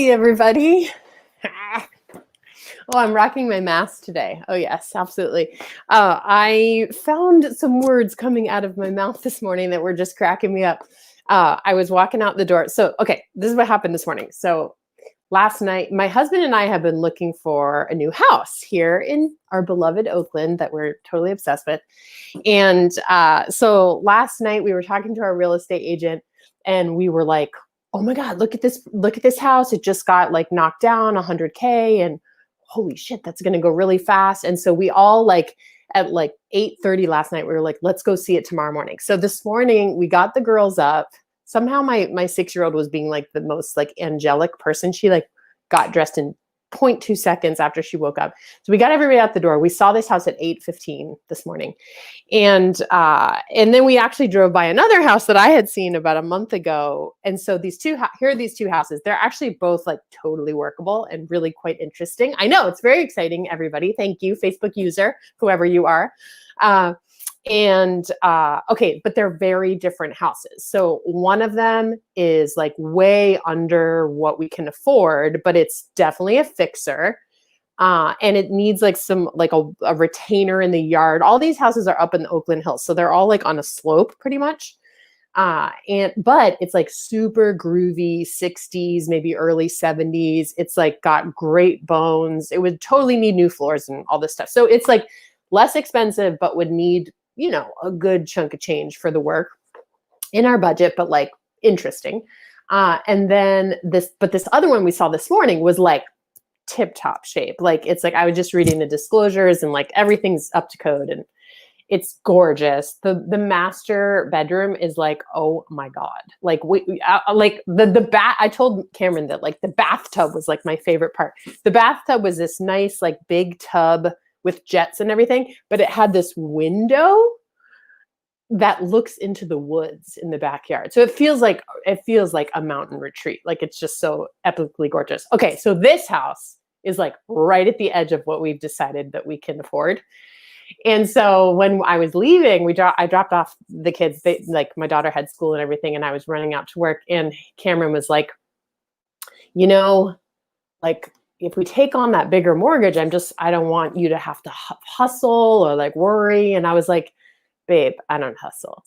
Hey, everybody. Oh, I'm rocking my mask today. Oh, yes, absolutely. I found some words coming out of my mouth this morning that were just cracking me up. I was walking out the door. So, okay, this is what happened this morning. So, last night, my husband and I have been looking for a new house here in our beloved Oakland that we're totally obsessed with. And so, last night, we were talking to our real estate agent, and we were like, oh my God, look at this house. It just got like knocked down 100K, and holy shit, that's going to go really fast. And so we all like at like 8:30 last night, we were like, let's go see it tomorrow morning. So this morning we got the girls up. Somehow my 6-year-old was being like the most like angelic person. She like got dressed in 0.2 seconds after she woke up. So we got everybody out the door. We saw this house at 8:15 this morning. And then we actually drove by another house that I had seen about a month ago. And so here are these two houses. They're actually both like totally workable and really quite interesting. I know, it's very exciting, everybody. Thank you, Facebook user, whoever you are. Okay, but they're very different houses. So one of them is like way under what we can afford, but it's definitely a fixer. And it needs like some like a retainer in the yard. All these houses are up in the Oakland Hills, so they're all like on a slope pretty much. But it's like super groovy 60s, maybe early 70s. It's like got great bones. It would totally need new floors and all this stuff. So it's like less expensive, but would need, a good chunk of change for the work in our budget, but like interesting. And then this other one we saw this morning was like tip-top shape. Like it's like I was just reading the disclosures and like everything's up to code and it's gorgeous. The master bedroom is like, oh my God. Like I told Cameron that like the bathtub was like my favorite part. The bathtub was this nice like big tub with jets and everything, but it had this window that looks into the woods in the backyard. So it feels like a mountain retreat. Like it's just so epically gorgeous. Okay, so this house is like right at the edge of what we've decided that we can afford. And so when I was leaving, I dropped off the kids. Like my daughter had school and everything, and I was running out to work. And Cameron was like, like if we take on that bigger mortgage, I don't want you to have to hustle or like worry. And I was like, babe, I don't hustle.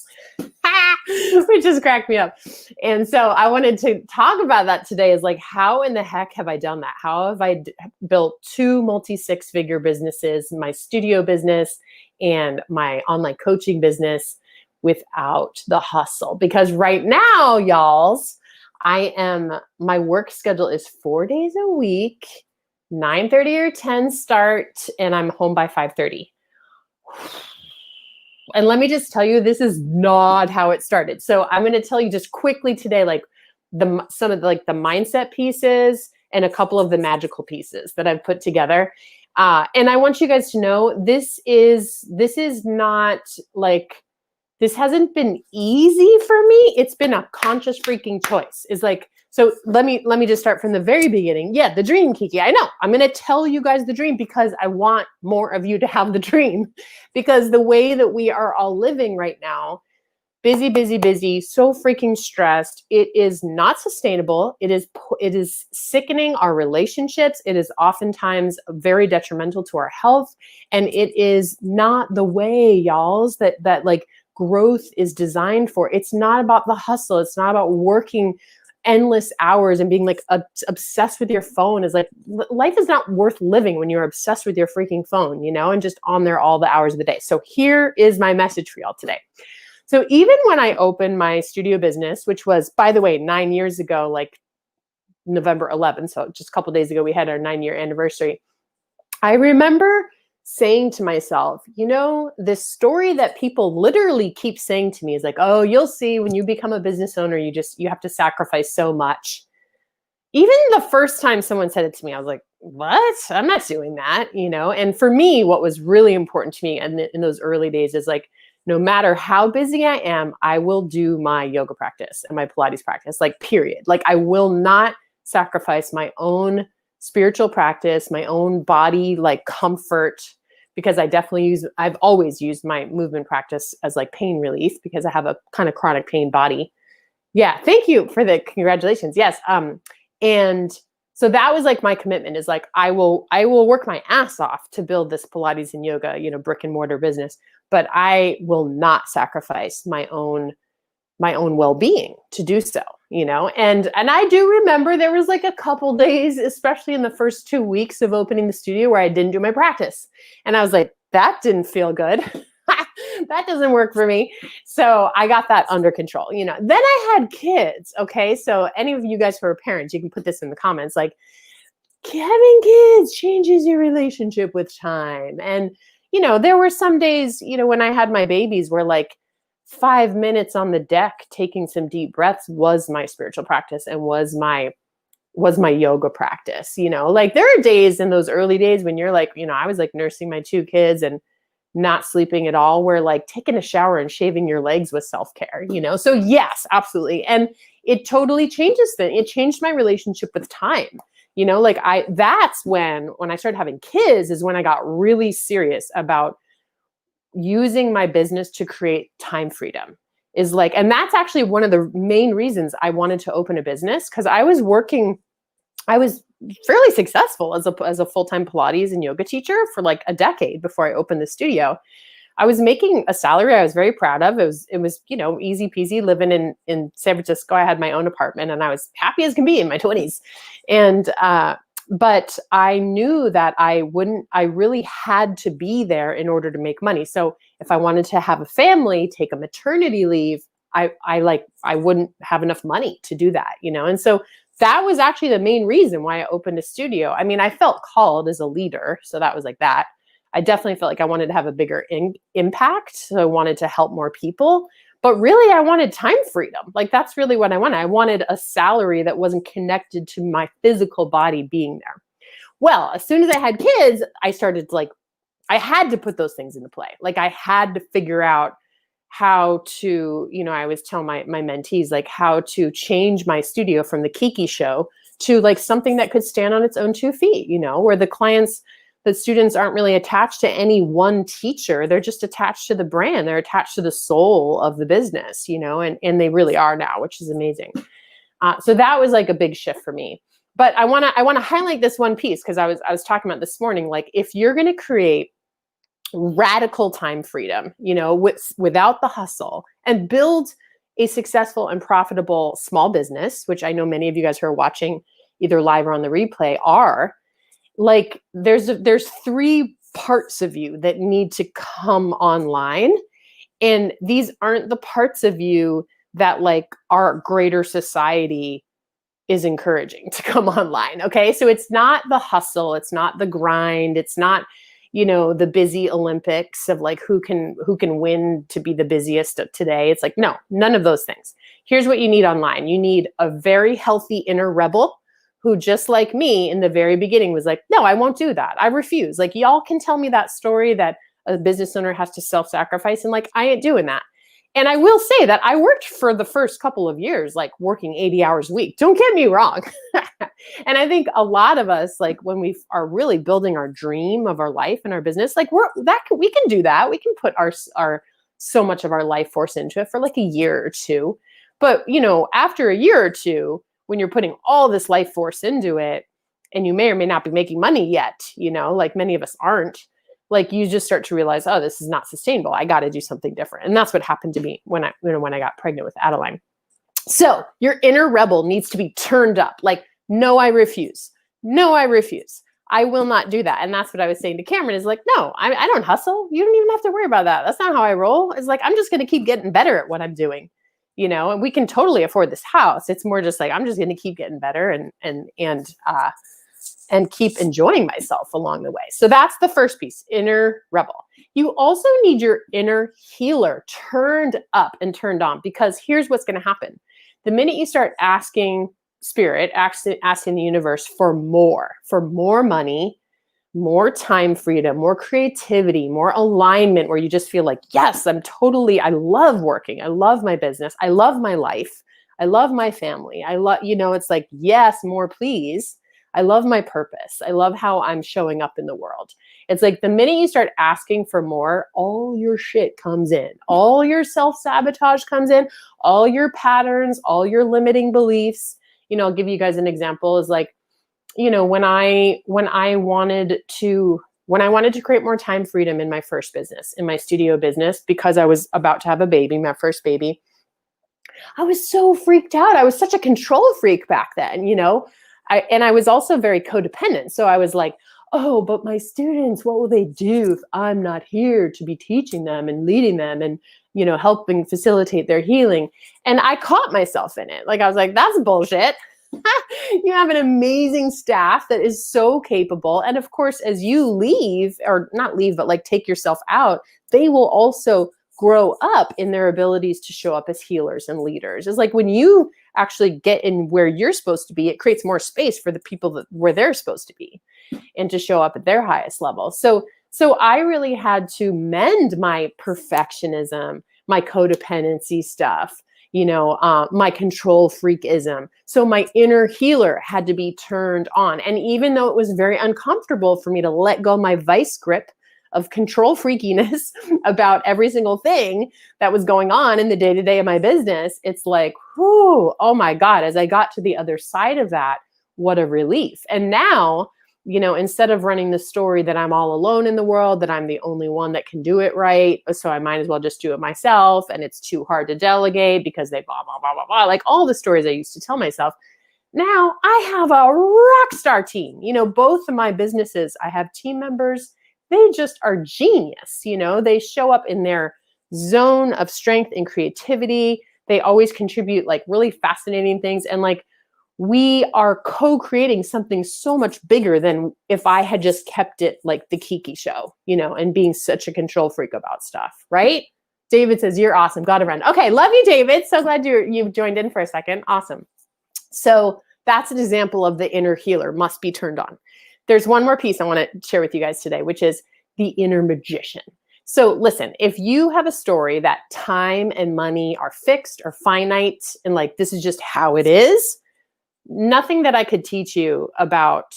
Which just cracked me up. And so I wanted to talk about that today is like, how in the heck have I done that? How have I built 2 multi-6-figure businesses, my studio business and my online coaching business without the hustle? Because right now, y'alls, my work schedule is 4 days a week, 9:30 or 10 start, and I'm home by 5:30. And let me just tell you, this is not how it started. So I'm going to tell you just quickly today, like some of the, like the mindset pieces and a couple of the magical pieces that I've put together. And I want you guys to know this is not like, this hasn't been easy for me. It's been a conscious freaking choice. Is like, so let me just start from the very beginning. Yeah, the dream, Kiki. I know. I'm going to tell you guys the dream because I want more of you to have the dream. Because the way that we are all living right now, busy, busy, busy, so freaking stressed, it is not sustainable. It is sickening our relationships. It is oftentimes very detrimental to our health. And it is not the way, y'alls, that like growth is designed for. It's not about the hustle. It's not about working endless hours and being like obsessed with your phone. Is like, life is not worth living when you're obsessed with your freaking phone, and just on there all the hours of the day. So here is my message for y'all today. So even when I opened my studio business, which was, by the way, 9 years ago, like November 11th, so just a couple of days ago, we had our 9-year anniversary. I remember saying to myself, this story that people literally keep saying to me is like, oh, you'll see when you become a business owner, you have to sacrifice so much. Even the first time someone said it to me, I was like, what? I'm not doing that, And for me, what was really important to me in those early days is like, no matter how busy I am, I will do my yoga practice and my Pilates practice, like period. Like I will not sacrifice my own spiritual practice, my own body, like comfort, because I've always used my movement practice as like pain relief because I have a kind of chronic pain body. Yeah. Thank you for the congratulations. Yes. And So that was like my commitment, is like, I will work my ass off to build this Pilates and yoga, brick and mortar business, but I will not sacrifice my own well-being to do so, and I do remember there was like a couple days, especially in the first 2 weeks of opening the studio, where I didn't do my practice, and I was like, that didn't feel good. That doesn't work for me. So I got that under control. Then I had kids. Okay, so any of you guys who are parents, you can put this in the comments, like, having kids changes your relationship with time. And there were some days, when I had my babies, where like 5 minutes on the deck taking some deep breaths was my spiritual practice and was my yoga practice. Like, there are days in those early days when you're like, I was like nursing my 2 kids and not sleeping at all, where like taking a shower and shaving your legs was self-care, so yes, absolutely. And it totally changes things. It changed my relationship with time. Like, that's when I started having kids, is when I got really serious about using my business to create time freedom. Is like, and that's actually one of the main reasons I wanted to open a business, because I was fairly successful as a full-time Pilates and yoga teacher for like a decade before I opened the studio. I was making a salary I was very proud of. It was easy peasy living in San Francisco. I had my own apartment and I was happy as can be in my 20s. And but I knew that I really had to be there in order to make money. So if I wanted to have a family, take a maternity leave, I wouldn't have enough money to do that, And so that was actually the main reason why I opened a studio. I mean, I felt called as a leader, so that was like that. I definitely felt like I wanted to have a bigger impact, so I wanted to help more people. But really, I wanted time freedom. Like, that's really what I wanted. I wanted a salary that wasn't connected to my physical body being there. Well, as soon as I had kids, I started to I had to put those things into play. Like, I had to figure out how to, I always tell my mentees, like, how to change my studio from the Kiki show to like something that could stand on its own 2 feet, where the students aren't really attached to any one teacher. They're just attached to the brand. They're attached to the soul of the business, and they really are now, which is amazing. So that was like a big shift for me. But I want to highlight this one piece, because I was talking about this morning, like, if you're going to create radical time freedom, without the hustle, and build a successful and profitable small business, which I know many of you guys who are watching either live or on the replay are, like, there's 3 parts of you that need to come online. And these aren't the parts of you that like our greater society is encouraging to come online. Okay. So it's not the hustle. It's not the grind. It's not, the busy Olympics of like who can win to be the busiest of today. It's like, no, none of those things. Here's what you need online. You need a very healthy inner rebel who, just like me in the very beginning, was like, no, I won't do that. I refuse. Like, y'all can tell me that story that a business owner has to self-sacrifice, and like, I ain't doing that. And I will say that I worked for the first couple of years, like working 80 hours a week. Don't get me wrong. And I think a lot of us, like, when we are really building our dream of our life and our business, like we can do that. We can put our so much of our life force into it for like a year or two. But, after a year or two, when you're putting all this life force into it, and you may or may not be making money yet, like many of us aren't, like, you just start to realize, oh, this is not sustainable. I got to do something different. And that's what happened to me when I got pregnant with Adeline. So your inner rebel needs to be turned up. Like, no, I refuse. No, I refuse. I will not do that. And that's what I was saying to Cameron, is like, no, I don't hustle. You don't even have to worry about that. That's not how I roll. It's like, I'm just going to keep getting better at what I'm doing, and we can totally afford this house. It's more just like, I'm just going to keep getting better and keep enjoying myself along the way. So that's the first piece, inner rebel. You also need your inner healer turned up and turned on, because here's what's going to happen. The minute you start asking spirit, asking the universe for more money, more time freedom, more creativity, more alignment, where you just feel like, yes, I love working. I love my business. I love my life. I love my family. I love, it's like, yes, more please. I love my purpose. I love how I'm showing up in the world. It's like the minute you start asking for more, all your shit comes in. All your self-sabotage comes in, all your patterns, all your limiting beliefs. I'll give you guys an example, is like, when I wanted to create more time freedom in my first business, in my studio business, because I was about to have a baby, my first baby, I was so freaked out. I was such a control freak back then, and I was also very codependent. So I was like, oh, but my students, what will they do if I'm not here to be teaching them and leading them and, helping facilitate their healing? And I caught myself in it. Like, I was like, that's bullshit. You have an amazing staff that is so capable. And of course, as you leave, or not leave, but like take yourself out, they will also grow up in their abilities to show up as healers and leaders. It's like when you actually get in where you're supposed to be, it creates more space for the people where they're supposed to be and to show up at their highest level. So I really had to mend my perfectionism, my codependency stuff, my control freakism. So my inner healer had to be turned on. And even though it was very uncomfortable for me to let go my vice grip of control freakiness about every single thing that was going on in the day-to-day of my business, it's like, whew, oh my God, as I got to the other side of that, what a relief. And now, instead of running the story that I'm all alone in the world, that I'm the only one that can do it right, so I might as well just do it myself, and it's too hard to delegate because they blah, blah, blah, blah, blah, like all the stories I used to tell myself. Now I have a rock star team. Both of my businesses, I have team members. They just are genius. They show up in their zone of strength and creativity. They always contribute like really fascinating things. And like, we are co-creating something so much bigger than if I had just kept it like the Kiki show, and being such a control freak about stuff, right? David says, you're awesome. Got to run. Okay. Love you, David. So glad you've joined in for a second. Awesome. So that's an example of the inner healer must be turned on. There's one more piece I want to share with you guys today, which is the inner magician. So listen, if you have a story that time and money are fixed or finite, and like, this is just how it is, nothing that I could teach you about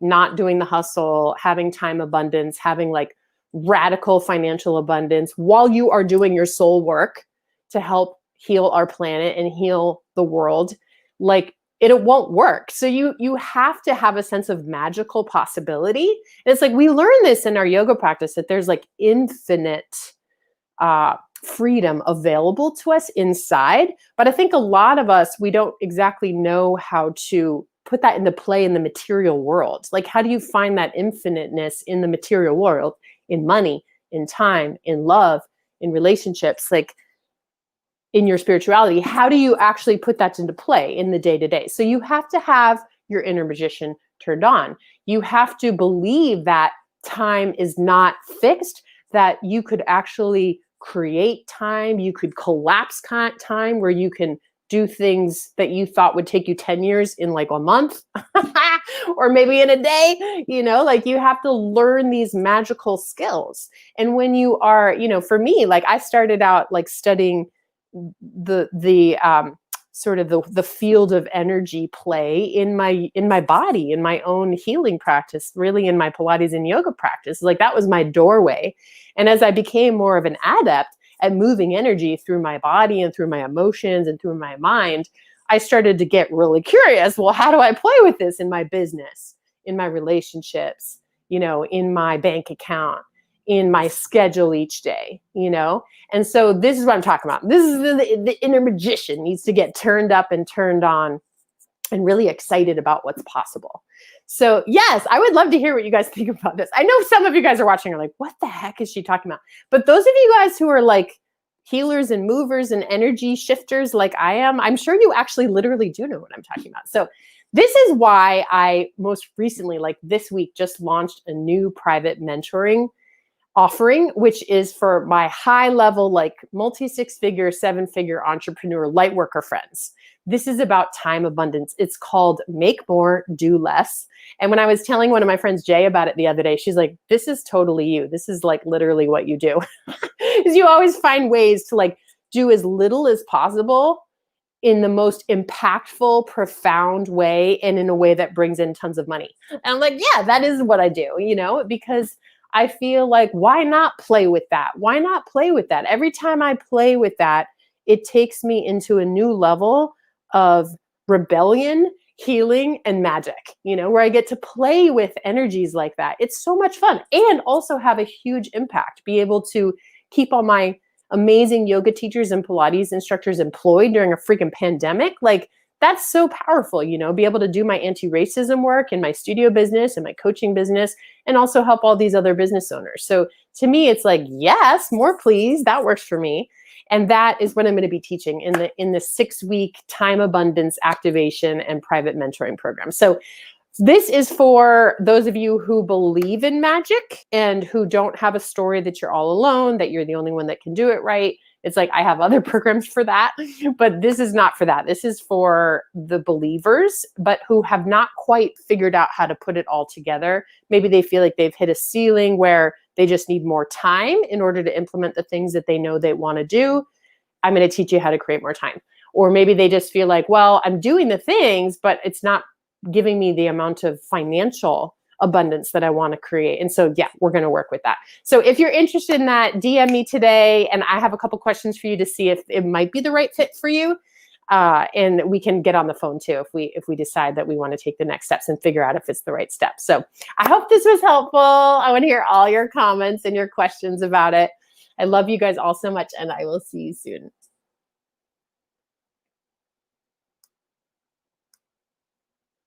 not doing the hustle, having time abundance, having like radical financial abundance while you are doing your soul work to help heal our planet and heal the world, like it won't work. So you have to have a sense of magical possibility. And it's like, we learn this in our yoga practice, that there's like infinite freedom available to us inside. But I think a lot of us, we don't exactly know how to put that into play in the material world. Like, how do you find that infiniteness in the material world, in money, in time, in love, in relationships, like in your spirituality? How do you actually put that into play in the day-to-day? So you have to have your inner magician turned on. You have to believe that time is not fixed, that you could actually create time. You could collapse time where you can do things that you thought would take you 10 years in like a month or maybe in a day, like you have to learn these magical skills. And when you are, for me, like I started out like studying the sort of the field of energy play in my body, in my own healing practice, really in my Pilates and yoga practice. Like that was my doorway. And as I became more of an adept at moving energy through my body and through my emotions and through my mind, I started to get really curious. Well, how do I play with this in my business, in my relationships, in my bank account, in my schedule each day, And so this is what I'm talking about. This is the inner magician needs to get turned up and turned on and really excited about what's possible. So yes, I would love to hear what you guys think about this. I know some of you guys are watching are like, what the heck is she talking about? But those of you guys who are like healers and movers and energy shifters like I am, I'm sure you actually literally do know what I'm talking about. So this is why I most recently, like this week, just launched a new private mentoring offering, which is for my high level, like multi-6-figure, 7-figure entrepreneur light worker friends. This is about time abundance. It's called Make More, Do Less. And when I was telling one of my friends, Jay, about it the other day, she's like, this is totally you. This is like literally what you do. Is you always find ways to like do as little as possible in the most impactful, profound way, and in a way that brings in tons of money. And I'm like, yeah, that is what I do, because I feel like, why not play with that? Why not play with that? Every time I play with that, it takes me into a new level of rebellion, healing and magic, where I get to play with energies like that. It's so much fun and also have a huge impact, be able to keep all my amazing yoga teachers and Pilates instructors employed during a freaking pandemic. Like, that's so powerful, be able to do my anti-racism work in my studio business and my coaching business, and also help all these other business owners. So to me, it's like, yes, more please. That works for me. And that is what I'm going to be teaching in the 6-week time abundance activation and private mentoring program. So this is for those of you who believe in magic and who don't have a story that you're all alone, that you're the only one that can do it right. It's like, I have other programs for that, but this is not for that. This is for the believers, but who have not quite figured out how to put it all together. Maybe they feel like they've hit a ceiling where they just need more time in order to implement the things that they know they want to do. I'm going to teach you how to create more time. Or maybe they just feel like, well, I'm doing the things, but it's not giving me the amount of financial abundance that I want to create. And so, yeah, we're going to work with that. So if you're interested in that, DM me today, and I have a couple questions for you to see if it might be the right fit for you. And we can get on the phone too if we decide that we want to take the next steps and figure out if it's the right step. So I hope this was helpful. I want to hear all your comments and your questions about it. I love you guys all so much, and I will see you soon.